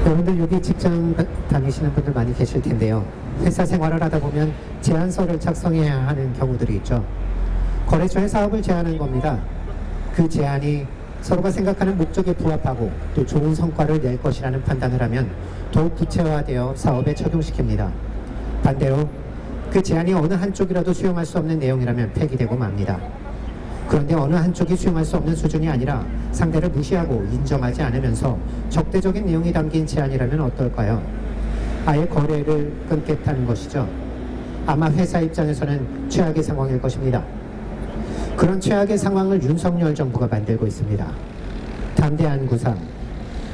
여러분들 여기 직장 다니시는 분들 많이 계실 텐데요. 회사 생활을 하다 보면 제안서를 작성해야 하는 경우들이 있죠. 거래처에 사업을 제안한 겁니다. 그 제안이 서로가 생각하는 목적에 부합하고 또 좋은 성과를 낼 것이라는 판단을 하면 더욱 구체화되어 사업에 적용시킵니다. 반대로 그 제안이 어느 한쪽이라도 수용할 수 없는 내용이라면 폐기되고 맙니다. 그런데 어느 한쪽이 수용할 수 없는 수준이 아니라 상대를 무시하고 인정하지 않으면서 적대적인 내용이 담긴 제안이라면 어떨까요? 아예 거래를 끊겠다는 것이죠. 아마 회사 입장에서는 최악의 상황일 것입니다. 그런 최악의 상황을 윤석열 정부가 만들고 있습니다. 담대한 구상.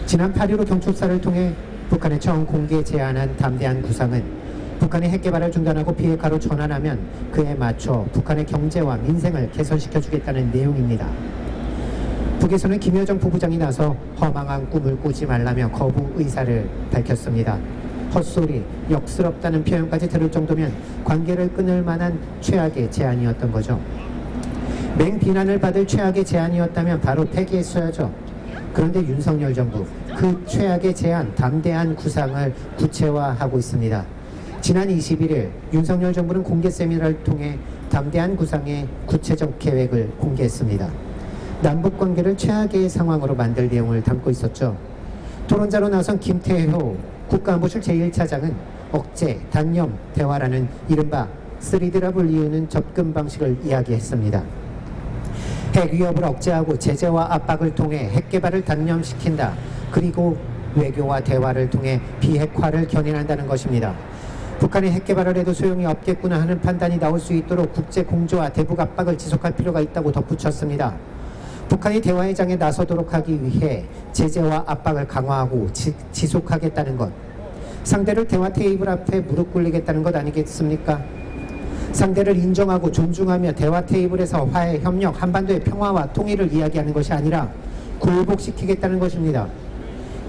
지난 8.15 경축사를 통해 북한에 처음 공개 제안한 담대한 구상은 북한의 핵개발을 중단하고 비핵화로 전환하면 그에 맞춰 북한의 경제와 민생을 개선시켜주겠다는 내용입니다. 북에서는 김여정 부부장이 나서 허망한 꿈을 꾸지 말라며 거부 의사를 밝혔습니다. 헛소리, 역스럽다는 표현까지 들을 정도면 관계를 끊을 만한 최악의 제안이었던 거죠. 맹비난을 받을 최악의 제안이었다면 바로 폐기했어야죠. 그런데 윤석열 정부, 그 최악의 제안, 담대한 구상을 구체화하고 있습니다. 지난 21일 윤석열 정부는 공개 세미나를 통해 담대한 구상의 구체적 계획을 공개했습니다. 남북관계를 최악의 상황으로 만들 내용을 담고 있었죠. 토론자로 나선 김태효 국가안보실 제1차장은 억제, 단념, 대화라는 이른바 3D라 불리우는 접근 방식을 이야기했습니다. 핵 위협을 억제하고 제재와 압박을 통해 핵 개발을 단념시킨다. 그리고 외교와 대화를 통해 비핵화를 견인한다는 것입니다. 북한이 핵 개발을 해도 소용이 없겠구나 하는 판단이 나올 수 있도록 국제 공조와 대북 압박을 지속할 필요가 있다고 덧붙였습니다. 북한이 대화의 장에 나서도록 하기 위해 제재와 압박을 강화하고 지속하겠다는 것. 상대를 대화 테이블 앞에 무릎 꿇리겠다는 것 아니겠습니까? 상대를 인정하고 존중하며 대화 테이블에서 화해, 협력, 한반도의 평화와 통일을 이야기하는 것이 아니라 굴복시키겠다는 것입니다.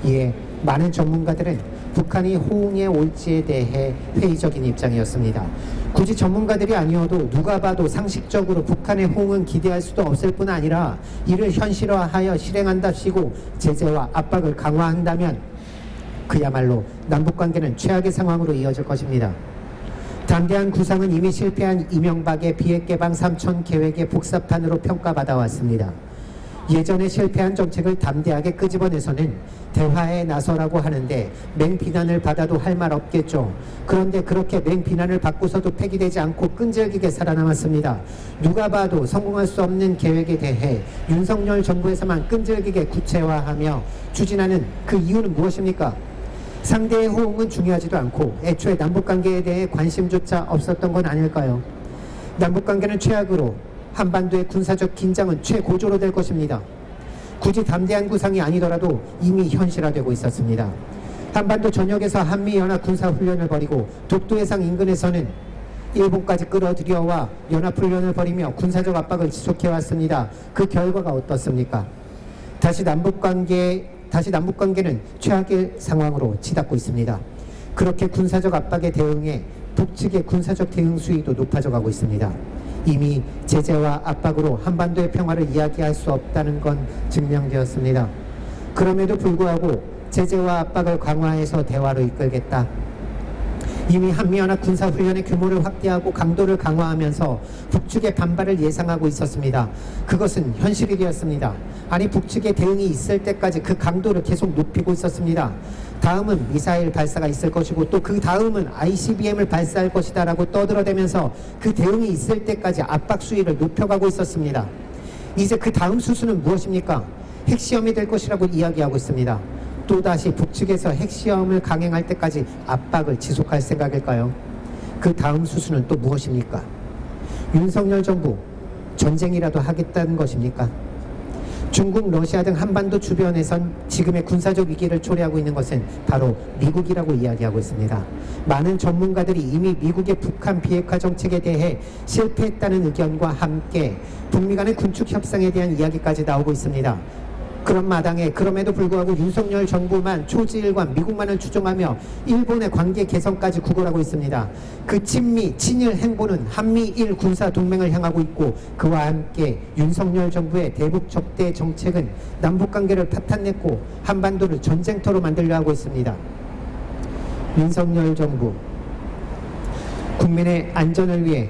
이에 많은 전문가들은 북한이 호응에 올지에 대해 회의적인 입장이었습니다. 굳이 전문가들이 아니어도 누가 봐도 상식적으로 북한의 호응은 기대할 수도 없을 뿐 아니라 이를 현실화하여 실행한답시고 제재와 압박을 강화한다면 그야말로 남북관계는 최악의 상황으로 이어질 것입니다. 담대한 구상은 이미 실패한 이명박의 비핵개방 3천 계획의 복사판으로 평가받아 왔습니다. 예전에 실패한 정책을 담대하게 끄집어내서는 대화에 나서라고 하는데 맹비난을 받아도 할 말 없겠죠. 그런데 그렇게 맹비난을 받고서도 폐기되지 않고 끈질기게 살아남았습니다. 누가 봐도 성공할 수 없는 계획에 대해 윤석열 정부에서만 끈질기게 구체화하며 추진하는 그 이유는 무엇입니까? 상대의 호응은 중요하지도 않고 애초에 남북관계에 대해 관심조차 없었던 건 아닐까요? 남북관계는 최악으로, 한반도의 군사적 긴장은 최고조로 될 것입니다. 굳이 담대한 구상이 아니더라도 이미 현실화되고 있었습니다. 한반도 전역에서 한미연합 군사훈련을 벌이고 독도 해상 인근에서는 일본까지 끌어들여와 연합훈련을 벌이며 군사적 압박을 지속해왔습니다. 그 결과가 어떻습니까? 다시 남북관계는 최악의 상황으로 치닫고 있습니다. 그렇게 군사적 압박에 대응해 북측의 군사적 대응 수위도 높아져가고 있습니다. 이미 제재와 압박으로 한반도의 평화를 이야기할 수 없다는 건 증명되었습니다. 그럼에도 불구하고 제재와 압박을 강화해서 대화로 이끌겠다. 이미 한미연합 군사훈련의 규모를 확대하고 강도를 강화하면서 북측의 반발을 예상하고 있었습니다. 그것은 현실이 되었습니다. 아니 북측의 대응이 있을 때까지 그 강도를 계속 높이고 있었습니다. 다음은 미사일 발사가 있을 것이고 또 그 다음은 ICBM을 발사할 것이다 라고 떠들어대면서 그 대응이 있을 때까지 압박 수위를 높여가고 있었습니다. 이제 그 다음 수순은 무엇입니까? 핵시험이 될 것이라고 이야기하고 있습니다. 또다시 북측에서 핵시험을 강행할 때까지 압박을 지속할 생각일까요? 그 다음 수순은 또 무엇입니까? 윤석열 정부 전쟁이라도 하겠다는 것입니까? 중국, 러시아 등 한반도 주변에선 지금의 군사적 위기를 초래하고 있는 것은 바로 미국이라고 이야기하고 있습니다. 많은 전문가들이 이미 미국의 북한 비핵화 정책에 대해 실패했다는 의견과 함께 북미 간의 군축 협상에 대한 이야기까지 나오고 있습니다. 그런 마당에 그럼에도 불구하고 윤석열 정부만 초지일관 미국만을 추종하며 일본의 관계 개선까지 구걸하고 있습니다. 그 친미, 친일 행보는 한미일 군사 동맹을 향하고 있고 그와 함께 윤석열 정부의 대북 적대 정책은 남북관계를 파탄냈고 한반도를 전쟁터로 만들려 하고 있습니다. 윤석열 정부, 국민의 안전을 위해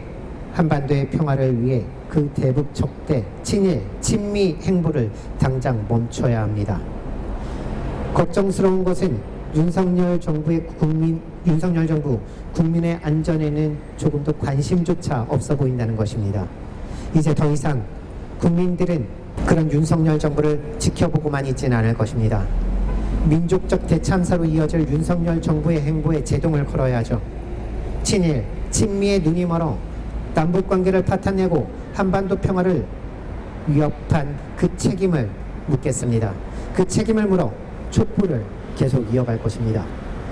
한반도의 평화를 위해 그 대북 적대, 친일, 친미 행보를 당장 멈춰야 합니다. 걱정스러운 것은 윤석열 정부 국민의 안전에는 조금도 관심조차 없어 보인다는 것입니다. 이제 더 이상 국민들은 그런 윤석열 정부를 지켜보고만 있지는 않을 것입니다. 민족적 대참사로 이어질 윤석열 정부의 행보에 제동을 걸어야죠. 친일, 친미의 눈이 멀어 남북관계를 파탄내고 한반도 평화를 위협한 그 책임을 묻겠습니다. 그 책임을 물어 촛불을 계속 이어갈 것입니다.